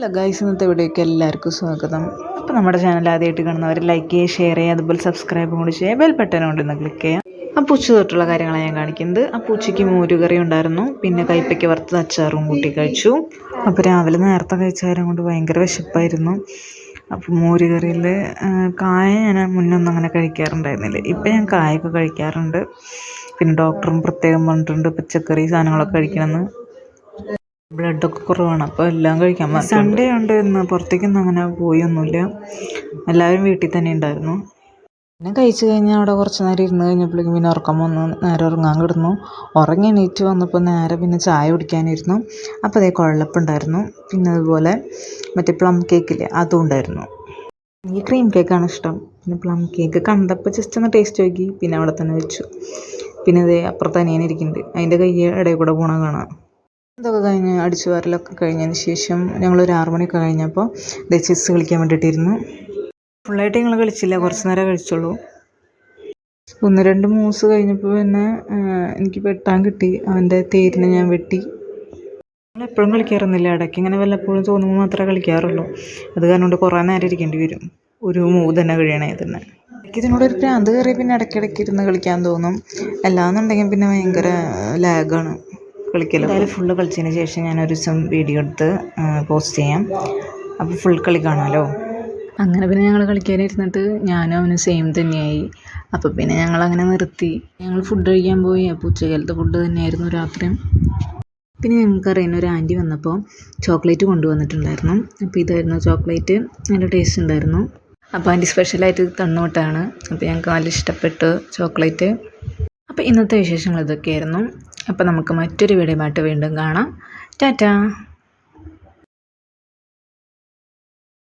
Hello guys, ഇന്നത്തെ വീഡിയോയ്ക്ക് എല്ലാവർക്കും സ്വാഗതം. അപ്പോൾ നമ്മുടെ ചാനൽ ആദ്യമായിട്ട് കാണുന്നവർ ലൈക്ക് ചെയ്യുക, ഷെയർ ചെയ്യുക, അതുപോലെ സബ്സ്ക്രൈബും കൂടി ചെയ്യുക, ബെൽ ബട്ടൺ കൊണ്ടൊന്ന് ക്ലിക്ക് ചെയ്യുക. ആ പൂച്ച തൊട്ടുള്ള കാര്യങ്ങളാണ് ഞാൻ കാണിക്കുന്നത്. ആ പൂച്ചയ്ക്ക് മോരുകറി ഉണ്ടായിരുന്നു, പിന്നെ കൈപ്പയ്ക്ക് വറുത്തത് അച്ചാറും കൂട്ടി കഴിച്ചു. അപ്പോൾ രാവിലെ നേരത്തെ കഴിച്ച കാര്യം കൊണ്ട് ഭയങ്കര വിശപ്പായിരുന്നു. അപ്പോൾ മോരുകറിയിൽ കായ ഞാൻ മുന്നൊന്നും അങ്ങനെ കഴിക്കാറുണ്ടായിരുന്നില്ല. ഇപ്പം ഞാൻ കായൊക്കെ കഴിക്കാറുണ്ട്. പിന്നെ ഡോക്ടറും പ്രത്യേകം പറഞ്ഞിട്ടുണ്ട് പച്ചക്കറി സാധനങ്ങളൊക്കെ കഴിക്കണമെന്ന്. ബ്ലഡൊക്കെ കുറവാണ്, അപ്പോൾ എല്ലാം കഴിക്കാൻ. സൺഡേ ഉണ്ട് ഇന്ന് പുറത്തേക്കൊന്നും അങ്ങനെ പോയൊന്നുമില്ല, എല്ലാവരും വീട്ടിൽ തന്നെ ഉണ്ടായിരുന്നു. പിന്നെ കഴിച്ച് കഴിഞ്ഞാൽ അവിടെ കുറച്ച് നേരം ഇരുന്ന് കഴിഞ്ഞപ്പോഴേക്കും പിന്നെ ഉറക്കം വന്നു, നേരെ ഉറങ്ങാൻ കിടന്നു. ഉറങ്ങി എണീറ്റ് വന്നപ്പോൾ നേരെ പിന്നെ ചായ കുടിക്കാനിരുന്നു. അപ്പോൾ അതേ കുഴലപ്പുണ്ടായിരുന്നു, പിന്നെ അതുപോലെ മറ്റേ പ്ലം കേക്കില്ലേ അതും ഉണ്ടായിരുന്നു. എനിക്ക് ക്രീം കേക്കാണ് ഇഷ്ടം. പിന്നെ പ്ലം കേക്ക് കണ്ടപ്പോൾ ജസ്റ്റ് ഒന്ന് ടേസ്റ്റ് നോക്കി, പിന്നെ അവിടെ തന്നെ വെച്ചു. പിന്നെ അതേ അപ്പുറത്ത് അനിയൻ ഇരിക്കുന്നുണ്ട്, അതിൻ്റെ കൈ ഇടയിൽ കൂടെ പോകണ കാണാം. ഇതൊക്കെ കഴിഞ്ഞ് അടിച്ചു വാരലൊക്കെ കഴിഞ്ഞതിന് ശേഷം ഞങ്ങളൊരു 6 മണിയൊക്കെ കഴിഞ്ഞപ്പോൾ ചെസ്സ് കളിക്കാൻ വേണ്ടിയിട്ടിരുന്നു. ഫുള്ളായിട്ട് ഞങ്ങൾ കളിച്ചില്ല, കുറച്ച് നേരം കഴിച്ചുള്ളൂ. 1-2 മൂവ്സ് കഴിഞ്ഞപ്പോൾ പിന്നെ എനിക്ക് വെട്ടാൻ കിട്ടി. അവൻ്റെ തേരിനെ ഞാൻ വെട്ടി. നമ്മളെപ്പോഴും കളിക്കാറൊന്നുമില്ല, ഇടയ്ക്ക് ഇങ്ങനെ വല്ലപ്പോഴും തോന്നുമ്പോൾ മാത്രമേ കളിക്കാറുള്ളൂ. അത് കാരണം കൊണ്ട് കുറേ നേരം ഇരിക്കേണ്ടി വരും ഒരു മൂവ് തന്നെ കഴിയണേ തന്നെ. എനിക്ക് ഇതിനോടൊരു ഭ്രാന്ത് കയറി പിന്നെ ഇടയ്ക്കിടയ്ക്ക് ഇരുന്ന് കളിക്കാൻ തോന്നും. അല്ലാന്നുണ്ടെങ്കിൽ പിന്നെ ഭയങ്കര ലാഗാണ് കളിക്കല്. എന്തായാലും ഫുള്ള് കളിച്ചതിന് ശേഷം ഞാനൊരു ദിവസം വീഡിയോ എടുത്ത് പോസ്റ്റ് ചെയ്യാം, അപ്പോൾ ഫുൾ കളി കാണാമല്ലോ. അങ്ങനെ പിന്നെ ഞങ്ങൾ കളിക്കാനിരുന്നിട്ട് ഞാനും അവനും സെയിം തന്നെയായി. അപ്പോൾ പിന്നെ ഞങ്ങളങ്ങനെ നിർത്തി. ഞങ്ങൾ ഫുഡ് കഴിക്കാൻ പോയി. അപ്പോൾ ഉച്ചകാലത്തെ ഫുഡ് തന്നെയായിരുന്നു രാത്രിയും. പിന്നെ ഞങ്ങൾക്കറിയുന്ന ഒരു ആൻറ്റി വന്നപ്പോൾ ചോക്ലേറ്റ് കൊണ്ടുവന്നിട്ടുണ്ടായിരുന്നു. അപ്പോൾ ഇതായിരുന്നു ചോക്ലേറ്റ്, നല്ല ടേസ്റ്റ് ഉണ്ടായിരുന്നു. അപ്പോൾ ആൻറ്റി സ്പെഷ്യലായിട്ട് തന്നുവിട്ടാണ്. അപ്പോൾ ഞങ്ങൾക്ക് നല്ല ഇഷ്ടപ്പെട്ടു ചോക്ലേറ്റ്. അപ്പോൾ ഇന്നത്തെ വിശേഷങ്ങൾ ഇതൊക്കെയായിരുന്നു. അപ്പോൾ നമുക്ക് മറ്റൊരു വീഡിയോയുമായിട്ട് വീണ്ടും കാണാം. ടാറ്റാ.